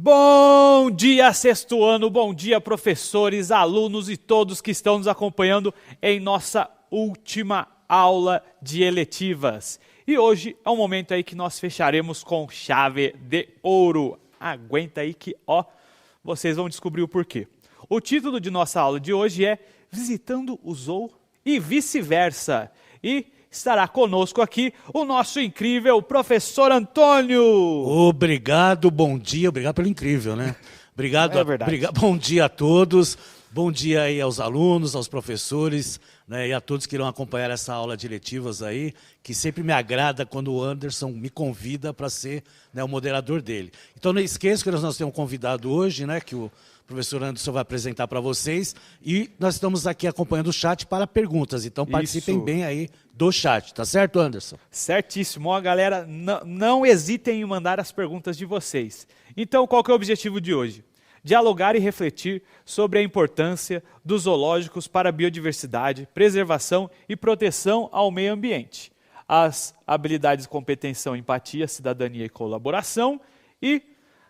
Bom dia, sexto ano, bom dia, professores, alunos e todos que estão nos acompanhando em nossa última aula de eletivas. E hoje é um momento aí que nós fecharemos com chave de ouro. Aguenta aí que, vocês vão descobrir o porquê. O título de nossa aula de hoje é Visitando o Zoo e Vice-Versa. E estará conosco aqui o nosso incrível professor Antônio. Obrigado, bom dia, obrigado pelo incrível, né? Obrigado, bom dia a todos, bom dia aí aos alunos, aos professores, né, e a todos que irão acompanhar essa aula de eletivas aí, que sempre me agrada quando o Anderson me convida para ser, né, o moderador dele. Então não esqueça que nós temos um convidado hoje, né, que o professor Anderson vai apresentar para vocês, e nós estamos aqui acompanhando o chat para perguntas, então participem bem aí do chat, tá certo, Anderson? Certíssimo. Ó, galera, não hesitem em mandar as perguntas de vocês. Então, qual que é o objetivo de hoje? Dialogar e refletir sobre a importância dos zoológicos para a biodiversidade, preservação e proteção ao meio ambiente. As habilidades, competência, empatia, cidadania e colaboração. E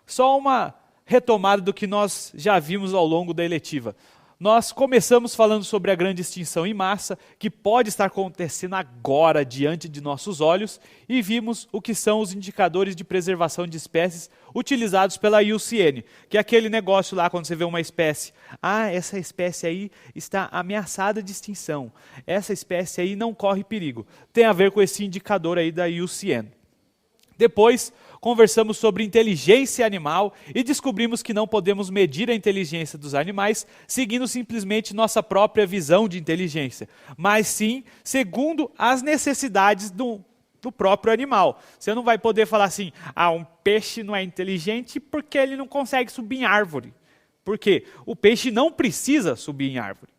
só uma retomada do que nós já vimos ao longo da eletiva. Nós começamos falando sobre a grande extinção em massa, que pode estar acontecendo agora diante de nossos olhos, e vimos o que são os indicadores de preservação de espécies utilizados pela IUCN, que é aquele negócio lá quando você vê uma espécie. Essa espécie aí está ameaçada de extinção, essa espécie aí não corre perigo. Tem a ver com esse indicador aí da IUCN. Depois, conversamos sobre inteligência animal e descobrimos que não podemos medir a inteligência dos animais seguindo simplesmente nossa própria visão de inteligência, mas sim segundo as necessidades do próprio animal. Você não vai poder falar assim, um peixe não é inteligente porque ele não consegue subir em árvore. Por quê? O peixe não precisa subir em árvore.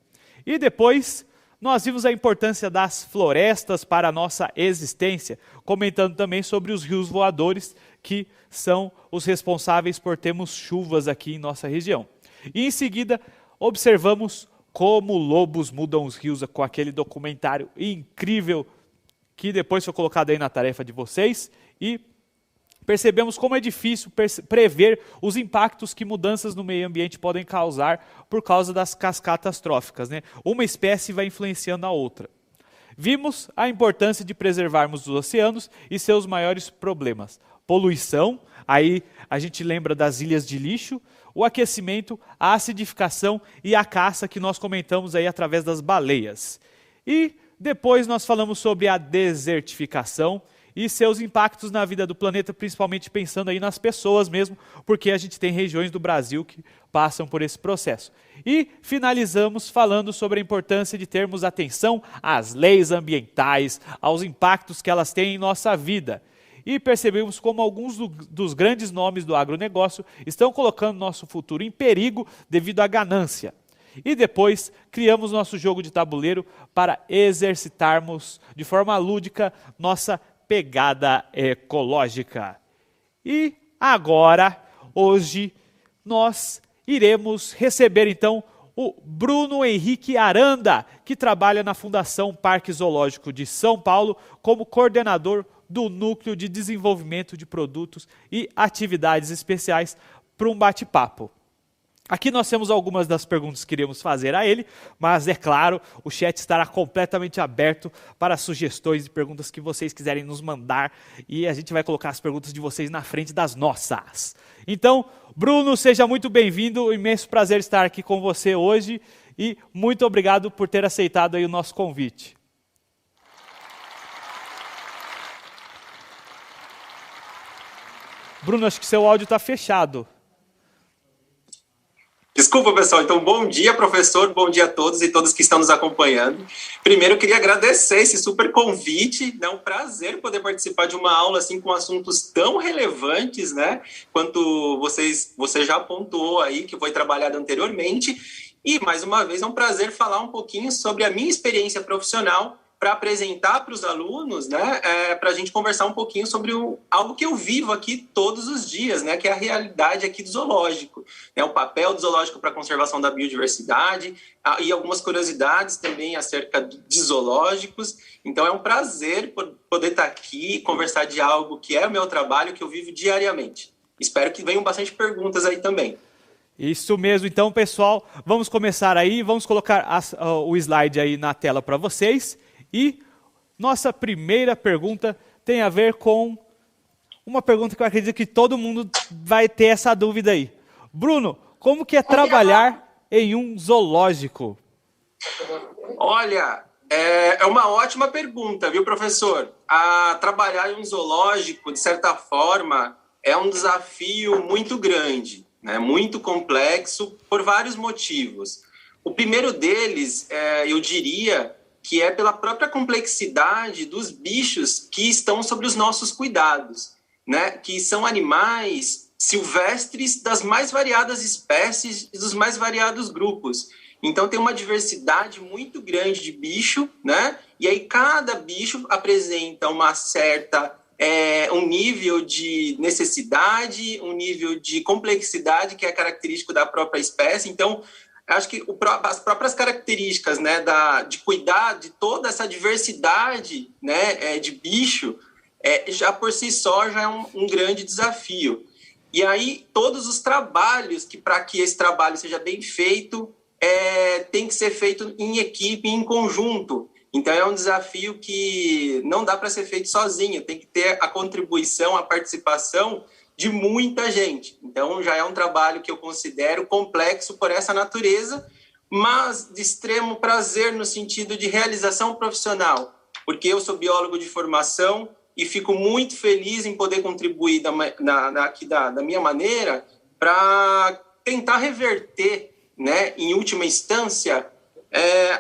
E depois nós vimos a importância das florestas para a nossa existência, comentando também sobre os rios voadores, que são os responsáveis por termos chuvas aqui em nossa região. E em seguida, observamos como lobos mudam os rios com aquele documentário incrível que depois foi colocado aí na tarefa de vocês, e percebemos como é difícil prever os impactos que mudanças no meio ambiente podem causar por causa das cascatas tróficas, né? Uma espécie vai influenciando a outra. Vimos a importância de preservarmos os oceanos e seus maiores problemas. Poluição, aí a gente lembra das ilhas de lixo, o aquecimento, a acidificação e a caça que nós comentamos aí através das baleias. E depois nós falamos sobre a desertificação e seus impactos na vida do planeta, principalmente pensando aí nas pessoas mesmo, porque a gente tem regiões do Brasil que passam por esse processo. E finalizamos falando sobre a importância de termos atenção às leis ambientais, aos impactos que elas têm em nossa vida. E percebemos como alguns dos grandes nomes do agronegócio estão colocando nosso futuro em perigo devido à ganância. E depois criamos nosso jogo de tabuleiro para exercitarmos de forma lúdica nossa pegada ecológica. E agora, hoje, nós iremos receber então o Bruno Henrique Aranda, que trabalha na Fundação Parque Zoológico de São Paulo como coordenador do Núcleo de Desenvolvimento de Produtos e Atividades Especiais, para um bate-papo. Aqui nós temos algumas das perguntas que iremos fazer a ele, mas é claro, o chat estará completamente aberto para sugestões e perguntas que vocês quiserem nos mandar, e a gente vai colocar as perguntas de vocês na frente das nossas. Então, Bruno, seja muito bem-vindo, um imenso prazer estar aqui com você hoje, e muito obrigado por ter aceitado aí o nosso convite. Bruno, acho que seu áudio está fechado. Desculpa, pessoal. Então, bom dia, professor, bom dia a todos e todas que estão nos acompanhando. Primeiro, eu queria agradecer esse super convite. É um prazer poder participar de uma aula assim com assuntos tão relevantes, né? Quanto você já apontou aí, que foi trabalhado anteriormente. E, mais uma vez, é um prazer falar um pouquinho sobre a minha experiência profissional para apresentar para os alunos, né, para a gente conversar um pouquinho sobre algo que eu vivo aqui todos os dias, né, que é a realidade aqui do zoológico, né, o papel do zoológico para a conservação da biodiversidade e algumas curiosidades também acerca de zoológicos. Então é um prazer poder estar aqui e conversar de algo que é o meu trabalho, que eu vivo diariamente. espero que venham bastante perguntas aí também. Isso mesmo. Então, pessoal, vamos começar aí. Vamos colocar o slide aí na tela para vocês. E nossa primeira pergunta tem a ver com uma pergunta que eu acredito que todo mundo vai ter essa dúvida aí. Bruno, como que é trabalhar em um zoológico? Olha, é uma ótima pergunta, viu, professor? Trabalhar em um zoológico, de certa forma, é um desafio muito grande, né? Muito complexo, por vários motivos. O primeiro deles, eu diria, que é pela própria complexidade dos bichos que estão sob os nossos cuidados, né? Que são animais silvestres das mais variadas espécies e dos mais variados grupos. Então, tem uma diversidade muito grande de bicho, né? E aí, cada bicho apresenta um nível de necessidade, um nível de complexidade que é característico da própria espécie. Então, acho que as próprias características, né, de cuidar de toda essa diversidade, né, de bicho, já por si só já é um grande desafio. E aí, todos os trabalhos, para que esse trabalho seja bem feito, tem que ser feito em equipe, em conjunto. Então, é um desafio que não dá para ser feito sozinho, tem que ter a contribuição, a participação de muita gente. Então, já é um trabalho que eu considero complexo por essa natureza, mas de extremo prazer no sentido de realização profissional, porque eu sou biólogo de formação e fico muito feliz em poder contribuir da minha maneira para tentar reverter, né, em última instância,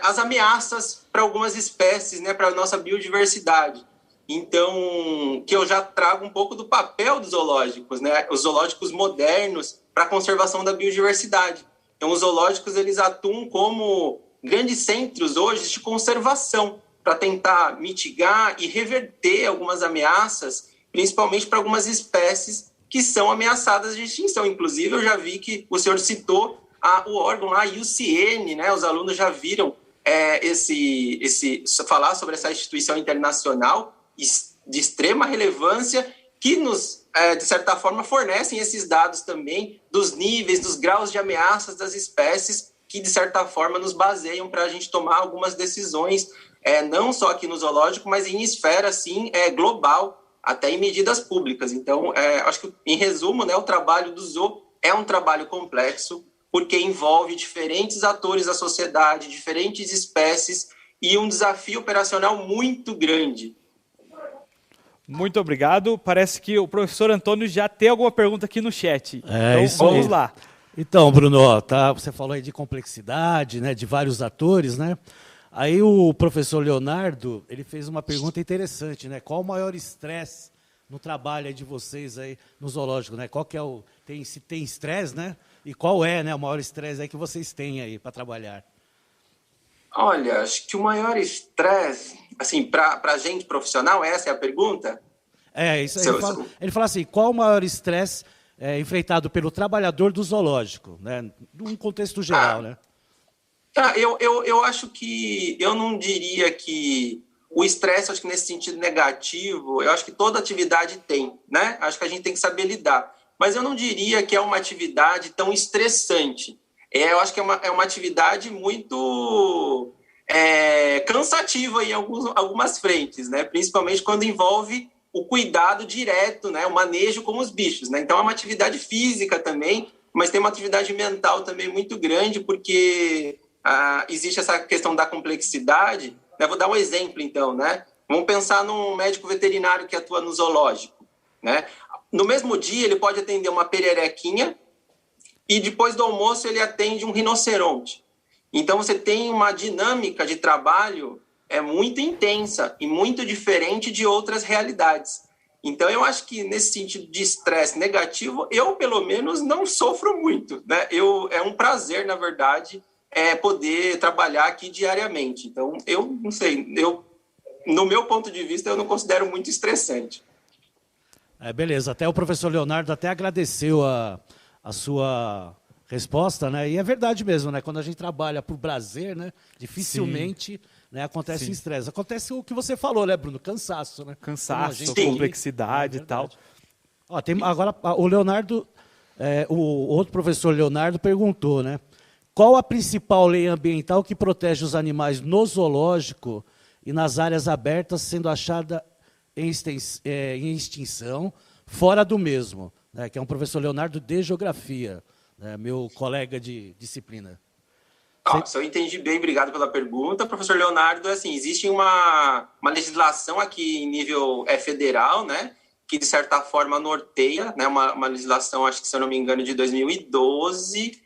as ameaças para algumas espécies, né, para a nossa biodiversidade. Então, que eu já trago um pouco do papel dos zoológicos, né, os zoológicos modernos para a conservação da biodiversidade. Então, os zoológicos eles atuam como grandes centros hoje de conservação para tentar mitigar e reverter algumas ameaças, principalmente para algumas espécies que são ameaçadas de extinção. Inclusive, eu já vi que o senhor citou o órgão lá, a IUCN, né? Os alunos já viram falar sobre essa instituição internacional de extrema relevância que nos, de certa forma, fornecem esses dados também dos níveis, dos graus de ameaças das espécies que, de certa forma, nos baseiam para a gente tomar algumas decisões, não só aqui no zoológico, mas em esfera, assim, global, até em medidas públicas. Então, acho que, em resumo, né, o trabalho do zoo é um trabalho complexo, porque envolve diferentes atores da sociedade, diferentes espécies e um desafio operacional muito grande. Muito obrigado. Parece que o professor Antônio já tem alguma pergunta aqui no chat. Então, Isso vamos aí. lá. Então, Bruno, você falou aí de complexidade, né, de vários atores, né? Aí o professor Leonardo, ele fez uma pergunta interessante, né? Qual o maior estresse no trabalho aí de vocês aí no zoológico, né? Qual que é se tem estresse, né? E qual é, né, o maior estresse aí que vocês têm aí para trabalhar? Olha, acho que o maior estresse, assim, para a gente profissional, essa é a pergunta? Isso aí. Ele fala assim, qual o maior estresse enfrentado pelo trabalhador do zoológico, né? Num contexto geral, né? Eu acho que, eu não diria que o estresse, acho que nesse sentido negativo, eu acho que toda atividade tem, né? Acho que a gente tem que saber lidar. Mas eu não diria que é uma atividade tão estressante. Eu acho que é uma atividade muito cansativa em algumas frentes, né? Principalmente quando envolve o cuidado direto, né? O manejo com os bichos, né? Então é uma atividade física também, mas tem uma atividade mental também muito grande, porque existe essa questão da complexidade. Eu vou dar um exemplo, então, né? Vamos pensar num médico veterinário que atua no zoológico, né? No mesmo dia, ele pode atender uma pererequinha e depois do almoço ele atende um rinoceronte. Então, você tem uma dinâmica de trabalho muito intensa e muito diferente de outras realidades. Então, eu acho que nesse sentido de estresse negativo, eu, pelo menos, não sofro muito, né? É um prazer, na verdade, poder trabalhar aqui diariamente. Então, eu não sei, no meu ponto de vista, eu não considero muito estressante. Beleza, até o professor Leonardo até agradeceu a sua resposta, né? E é verdade mesmo, né? Quando a gente trabalha por prazer, né? Dificilmente, né, acontece estresse. Acontece o que você falou, né, Bruno? Cansaço, né? Cansaço, complexidade e tal. Ó, agora, o Leonardo, o outro professor Leonardo perguntou, né? Qual a principal lei ambiental que protege os animais no zoológico e nas áreas abertas, sendo achada em extinção, fora do mesmo? Né, que é um professor Leonardo de Geografia, né, meu colega de disciplina. Se eu entendi bem, obrigado pela pergunta. Professor Leonardo, assim, existe uma legislação aqui em nível federal, né, que de certa forma norteia, né, uma legislação, acho que se eu não me engano, de 2012,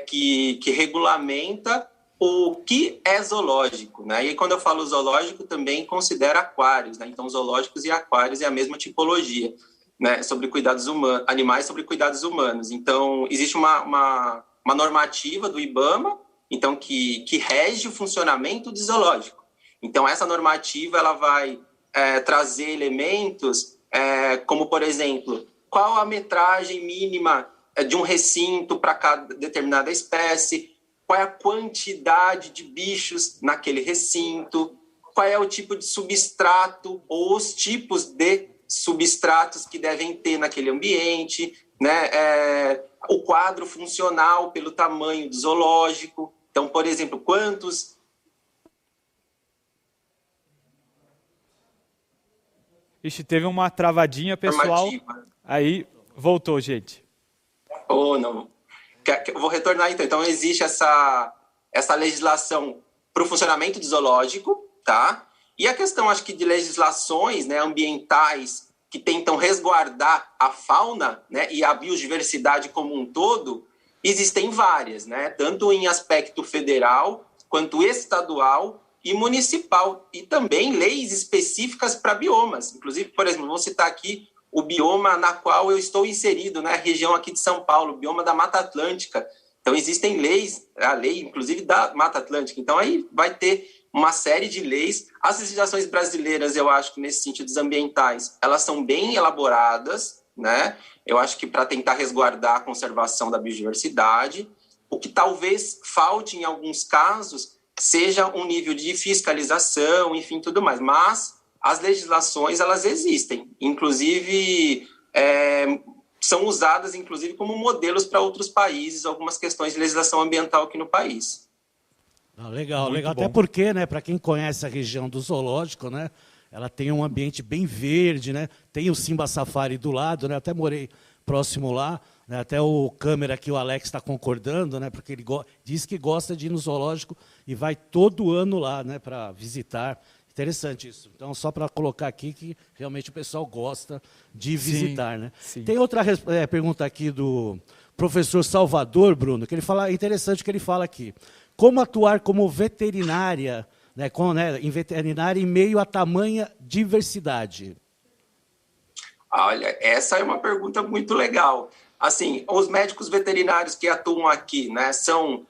que regulamenta o que é zoológico, né? E quando eu falo zoológico, também considera aquários, né? Então, zoológicos e aquários é a mesma tipologia, né? Sobre cuidados humanos, animais sobre cuidados humanos. Então, existe uma normativa do IBAMA, então, que rege o funcionamento do zoológico. Então, essa normativa ela vai trazer elementos como, por exemplo, qual a metragem mínima de um recinto para cada determinada espécie, qual é a quantidade de bichos naquele recinto, qual é o tipo de substrato ou os tipos de substratos que devem ter naquele ambiente, né? O quadro funcional pelo tamanho do zoológico. Então, por exemplo, quantos... Ixi, teve uma travadinha, pessoal. Aí, voltou, gente. Não. Eu vou retornar, então. Então, existe essa legislação para o funcionamento do zoológico, tá? E a questão, acho que, de legislações, né, ambientais que tentam resguardar a fauna, né, e a biodiversidade como um todo, existem várias, né? Tanto em aspecto federal, quanto estadual e municipal. E também leis específicas para biomas. Inclusive, por exemplo, vou citar aqui o bioma na qual eu estou inserido, né? A região aqui de São Paulo, o bioma da Mata Atlântica. Então, existem leis, a lei, inclusive, da Mata Atlântica. Então, aí vai ter uma série de leis. As legislações brasileiras, eu acho que, nesse sentido, ambientais, elas são bem elaboradas, né? Eu acho que para tentar resguardar a conservação da biodiversidade. O que talvez falte, em alguns casos, seja um nível de fiscalização, enfim, tudo mais. Mas as legislações, elas existem. Inclusive, são usadas, inclusive, como modelos para outros países, algumas questões de legislação ambiental aqui no país. Legal, muito legal. Bom. Até porque, né, para quem conhece a região do zoológico, né, ela tem um ambiente bem verde, né? Tem o Simba Safari do lado, né? Até morei próximo lá, né? Até o câmera aqui, o Alex está concordando, né? Porque ele diz que gosta de ir no zoológico e vai todo ano lá, né, para visitar. Interessante isso. Então, só para colocar aqui que realmente o pessoal gosta de visitar, né? Sim. Tem outra pergunta aqui do professor Salvador, Bruno, que ele fala, interessante o que ele fala aqui. Como atuar como veterinária, né, em veterinária em meio a tamanha diversidade? Olha, essa é uma pergunta muito legal. Assim, os médicos veterinários que atuam aqui, né, são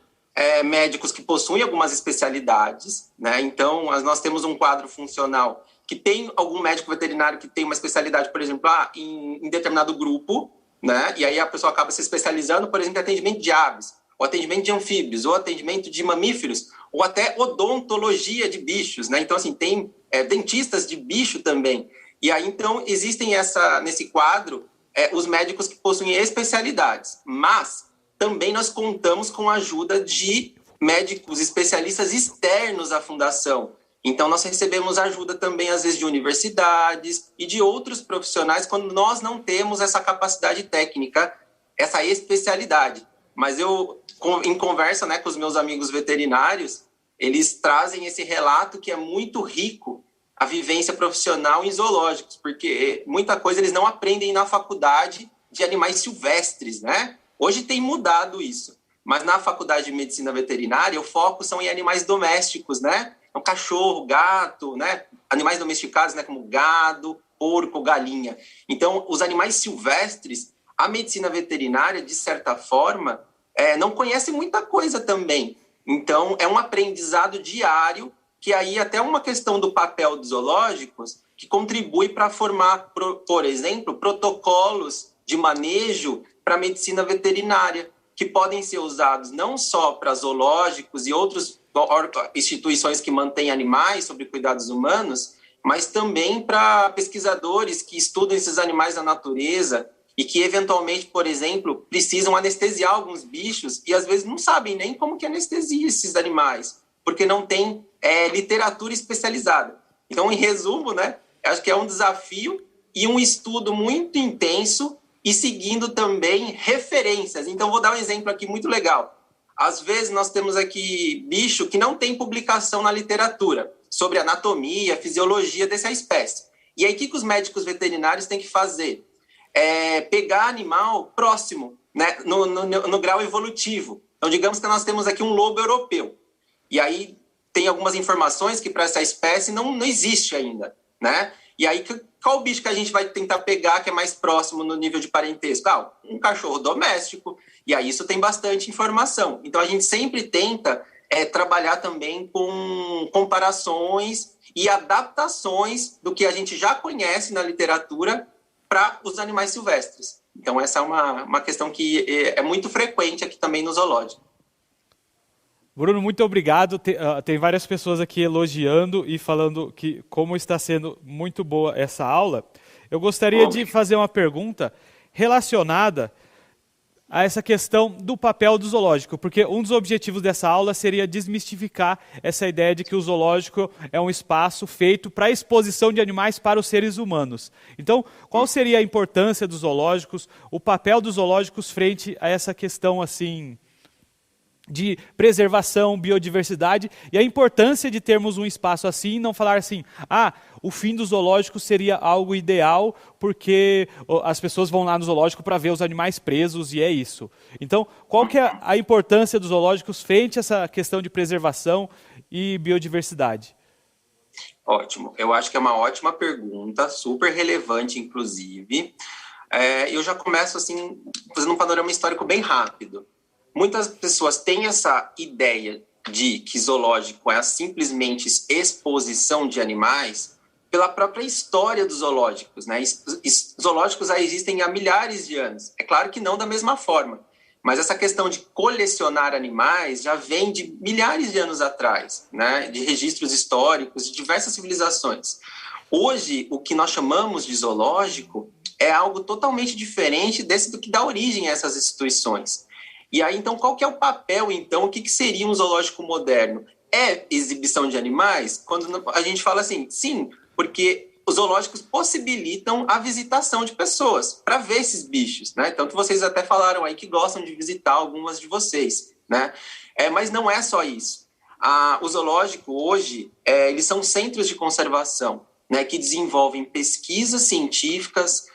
médicos que possuem algumas especialidades, né? Então, nós temos um quadro funcional que tem algum médico veterinário que tem uma especialidade, por exemplo, em determinado grupo, né? E aí a pessoa acaba se especializando, por exemplo, em atendimento de aves, ou atendimento de anfíbios, ou atendimento de mamíferos, ou até odontologia de bichos, né? Então, assim, tem dentistas de bicho também. E aí, então, existem nesse quadro os médicos que possuem especialidades, mas também nós contamos com a ajuda de médicos especialistas externos à fundação. Então, nós recebemos ajuda também, às vezes, de universidades e de outros profissionais quando nós não temos essa capacidade técnica, essa especialidade. Mas eu, em conversa, né, com os meus amigos veterinários, eles trazem esse relato que é muito rico, a vivência profissional em zoológicos, porque muita coisa eles não aprendem na faculdade de animais silvestres, né? Hoje tem mudado isso, mas na faculdade de medicina veterinária o foco são em animais domésticos, né? Então, cachorro, gato, né? Animais domesticados, né? Como gado, porco, galinha. Então, os animais silvestres, a medicina veterinária, de certa forma, não conhece muita coisa também. Então, é um aprendizado diário, que aí até uma questão do papel dos zoológicos, que contribui para formar, por exemplo, protocolos de manejo para a medicina veterinária, que podem ser usados não só para zoológicos e outras instituições que mantêm animais sobre cuidados humanos, mas também para pesquisadores que estudam esses animais da natureza, e que, eventualmente, por exemplo, precisam anestesiar alguns bichos e, às vezes, não sabem nem como que anestesia esses animais, porque não tem literatura especializada. Então, em resumo, né, acho que é um desafio e um estudo muito intenso e seguindo também referências. Então, vou dar um exemplo aqui muito legal. Às vezes, nós temos aqui bicho que não tem publicação na literatura sobre anatomia, fisiologia dessa espécie. E aí, o que os médicos veterinários têm que fazer? Pegar animal próximo, né, no grau evolutivo. Então, digamos que nós temos aqui um lobo europeu. E aí, tem algumas informações que para essa espécie não existe ainda, né? E aí, qual bicho que a gente vai tentar pegar que é mais próximo no nível de parentesco? Um cachorro doméstico. E aí, isso tem bastante informação. Então, a gente sempre tenta trabalhar também com comparações e adaptações do que a gente já conhece na literatura para os animais silvestres. Então, essa é uma questão que é muito frequente aqui também no zoológico. Bruno, muito obrigado. Tem várias pessoas aqui elogiando e falando que como está sendo muito boa essa aula. Eu gostaria de fazer uma pergunta relacionada a essa questão do papel do zoológico, porque um dos objetivos dessa aula seria desmistificar essa ideia de que o zoológico é um espaço feito para a exposição de animais para os seres humanos. Então, qual seria a importância dos zoológicos, o papel dos zoológicos frente a essa questão assim de preservação, biodiversidade e a importância de termos um espaço assim e não falar assim, o fim do zoológico seria algo ideal porque as pessoas vão lá no zoológico para ver os animais presos e é isso. Então, qual que é a importância dos zoológicos frente a essa questão de preservação e biodiversidade? Ótimo, eu acho que é uma ótima pergunta, super relevante, inclusive. Eu já começo assim, fazendo um panorama histórico bem rápido. Muitas pessoas têm essa ideia de que zoológico é simplesmente exposição de animais pela própria história dos zoológicos, né? Zoológicos já existem há milhares de anos. É claro que não da mesma forma, mas essa questão de colecionar animais já vem de milhares de anos atrás, né? De registros históricos de diversas civilizações. Hoje, o que nós chamamos de zoológico é algo totalmente diferente do que dá origem a essas instituições. E aí, então, qual que é o papel, então? O que seria um zoológico moderno? É exibição de animais? Quando a gente fala assim, sim, porque os zoológicos possibilitam a visitação de pessoas para ver esses bichos, né? Tanto vocês até falaram aí que gostam de visitar algumas de vocês, né? Mas não é só isso. O zoológico, hoje, eles são centros de conservação, né? Que desenvolvem pesquisas científicas,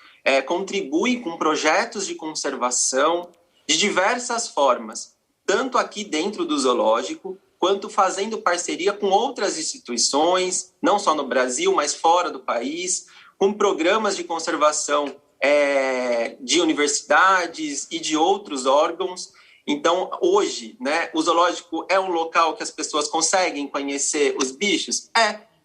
contribuem com projetos de conservação, de diversas formas, tanto aqui dentro do zoológico, quanto fazendo parceria com outras instituições, não só no Brasil, mas fora do país, com programas de conservação de universidades e de outros órgãos. Então, hoje, né, o zoológico é um local que as pessoas conseguem conhecer os bichos?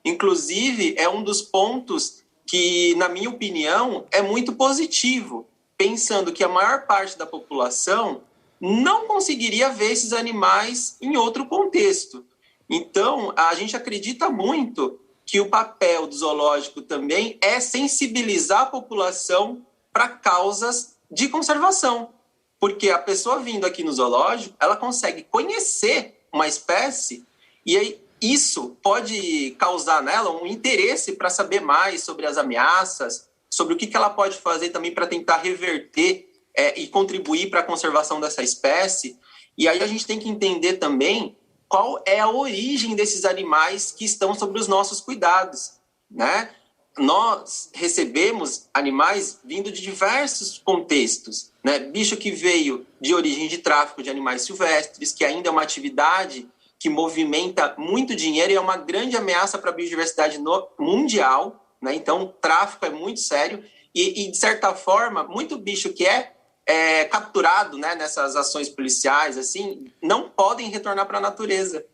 Inclusive, é um dos pontos que, na minha opinião, é muito positivo, pensando que a maior parte da população não conseguiria ver esses animais em outro contexto. Então, a gente acredita muito que o papel do zoológico também é sensibilizar a população para causas de conservação. Porque a pessoa vindo aqui no zoológico, ela consegue conhecer uma espécie e aí isso pode causar nela um interesse para saber mais sobre as ameaças, sobre o que ela pode fazer também para tentar reverter e contribuir para a conservação dessa espécie. E aí a gente tem que entender também qual é a origem desses animais que estão sob os nossos cuidados, né? Nós recebemos animais vindo de diversos contextos, né? Bicho que veio de origem de tráfico de animais silvestres, que ainda é uma atividade que movimenta muito dinheiro e é uma grande ameaça para a biodiversidade mundial, né? Então, o tráfico é muito sério e, de certa forma, muito bicho que é capturado, né, nessas ações policiais, assim, não podem retornar para a natureza,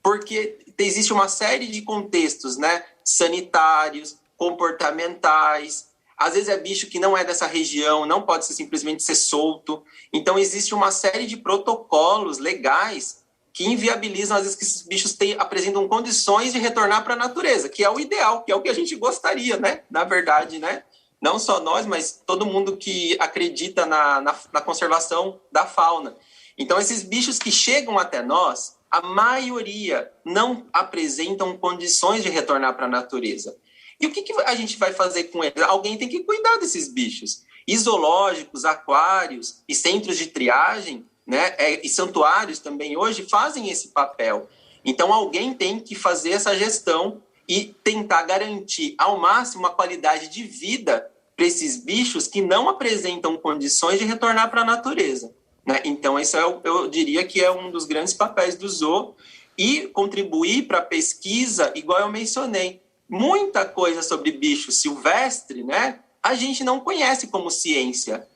porque existe uma série de contextos, né, sanitários, comportamentais, às vezes é bicho que não é dessa região, não pode simplesmente ser solto, então existe uma série de protocolos legais que inviabilizam, às vezes, que esses bichos apresentam condições de retornar para a natureza, que é o ideal, que é o que a gente gostaria, né? Na verdade, né? não só nós, mas todo mundo que acredita na conservação da fauna. Então, esses bichos que chegam até nós, a maioria não apresentam condições de retornar para a natureza. E o que a gente vai fazer com eles? Alguém tem que cuidar desses bichos. E zoológicos, aquários e centros de triagem, né, e santuários também hoje fazem esse papel. Então, alguém tem que fazer essa gestão e tentar garantir ao máximo a qualidade de vida para esses bichos que não apresentam condições de retornar para a natureza. Né? Então, isso eu diria que é um dos grandes papéis do zoo e contribuir para a pesquisa, igual eu mencionei. Muita coisa sobre bicho silvestre, né, a gente não conhece como ciência.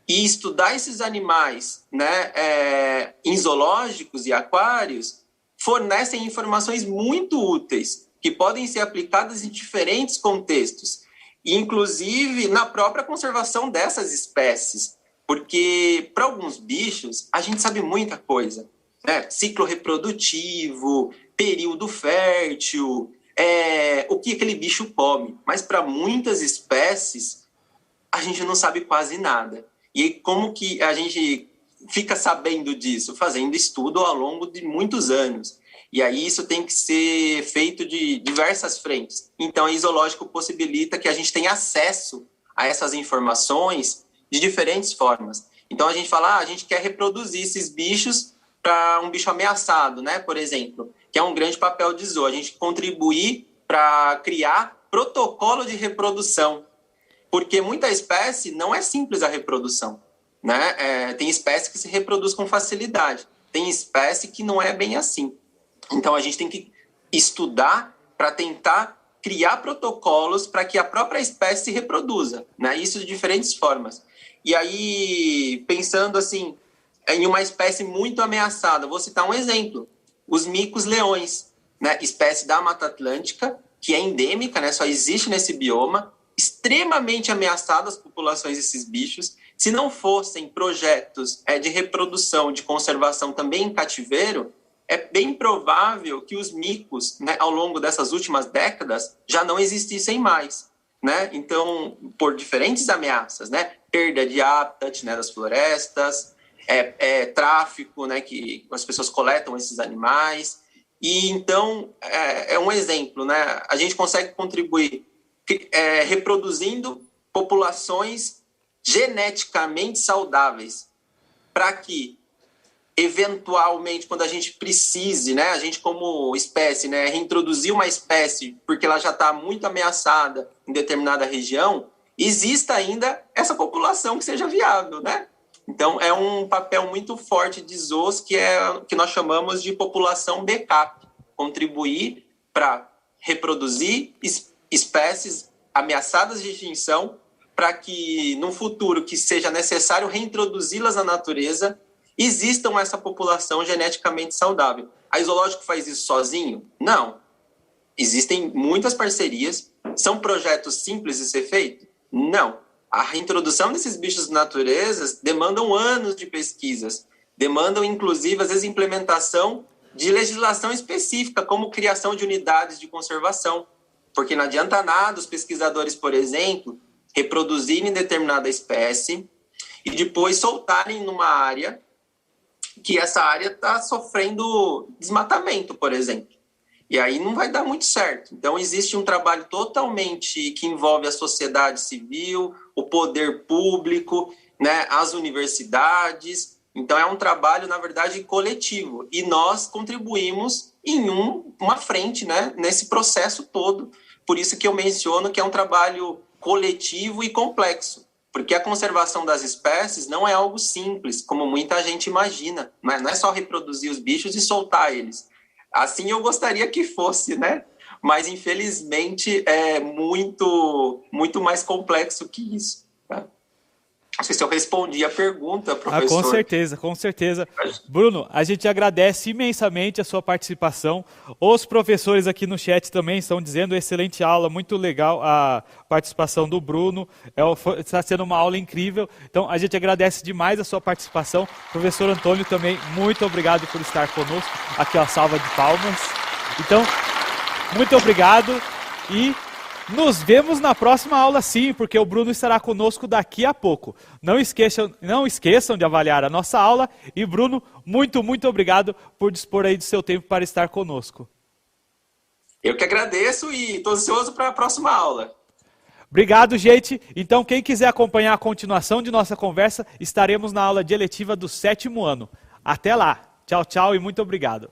E estudar esses animais, né, em zoológicos e aquários fornecem informações muito úteis, que podem ser aplicadas em diferentes contextos, inclusive na própria conservação dessas espécies. Porque, para alguns bichos, a gente sabe muita coisa, né? Ciclo reprodutivo, período fértil, o que aquele bicho come. Mas, para muitas espécies, a gente não sabe quase nada. E aí, como que a gente fica sabendo disso? Fazendo estudo ao longo de muitos anos. E aí, isso tem que ser feito de diversas frentes. Então, a zoológico possibilita que a gente tenha acesso a essas informações de diferentes formas. Então, a gente fala, a gente quer reproduzir esses bichos para um bicho ameaçado, né, por exemplo, que é um grande papel de zoo, a gente contribuir para criar protocolo de reprodução, porque muita espécie não é simples a reprodução, né? Tem espécie que se reproduz com facilidade, tem espécie que não é bem assim. Então, a gente tem que estudar para tentar criar protocolos para que a própria espécie se reproduza, né? Isso de diferentes formas. E aí, pensando assim, em uma espécie muito ameaçada, vou citar um exemplo, os micos-leões, né? Espécie da Mata Atlântica, que é endêmica, né? Só existe nesse bioma, extremamente ameaçadas as populações desses bichos. Se não fossem projetos de reprodução, de conservação também em cativeiro, é bem provável que os micos, né, ao longo dessas últimas décadas, já não existissem mais. Né? Então, por diferentes ameaças, né? Perda de hábitat, né, das florestas, tráfico, né, que as pessoas coletam esses animais. E então, é um exemplo, né? A gente consegue contribuir reproduzindo populações geneticamente saudáveis para que, eventualmente, quando a gente precise, né, a gente como espécie, né, reintroduzir uma espécie porque ela já está muito ameaçada em determinada região, exista ainda essa população que seja viável, né? Então, é um papel muito forte de zoos que nós chamamos de população backup, contribuir para reproduzir espécies ameaçadas de extinção para que, num futuro que seja necessário reintroduzi-las na natureza, existam essa população geneticamente saudável. A zoológico faz isso sozinho? Não. Existem muitas parcerias. São projetos simples de ser feito? Não. A reintrodução desses bichos na natureza demandam anos de pesquisas, demandam, inclusive, às vezes, implementação de legislação específica, como criação de unidades de conservação. Porque não adianta nada os pesquisadores, por exemplo, reproduzirem determinada espécie e depois soltarem numa área que essa área está sofrendo desmatamento, por exemplo. E aí não vai dar muito certo. Então, existe um trabalho totalmente que envolve a sociedade civil, o poder público, né, as universidades. Então, é um trabalho, na verdade, coletivo. E nós contribuímos em uma frente, né, nesse processo todo. Por isso que eu menciono que é um trabalho coletivo e complexo. Porque a conservação das espécies não é algo simples, como muita gente imagina. Não é só reproduzir os bichos e soltar eles. Assim eu gostaria que fosse, né? Mas, infelizmente, é muito, muito mais complexo que isso. Tá? Não sei se eu respondi a pergunta, professor. Com certeza, com certeza. Bruno, a gente agradece imensamente a sua participação. Os professores aqui no chat também estão dizendo excelente aula, muito legal a participação do Bruno. Está sendo uma aula incrível. Então, a gente agradece demais a sua participação. Professor Antônio também, muito obrigado por estar conosco. Aqui, ó, salva de palmas. Então, muito obrigado e Nos vemos na próxima aula sim, porque o Bruno estará conosco daqui a pouco. Não esqueçam de avaliar a nossa aula. E Bruno, muito obrigado por dispor aí do seu tempo para estar conosco. Eu que agradeço e estou ansioso para a próxima aula. Obrigado, gente. Então, quem quiser acompanhar a continuação de nossa conversa, estaremos na aula de eletiva do 7º ano. Até lá. Tchau, tchau e muito obrigado.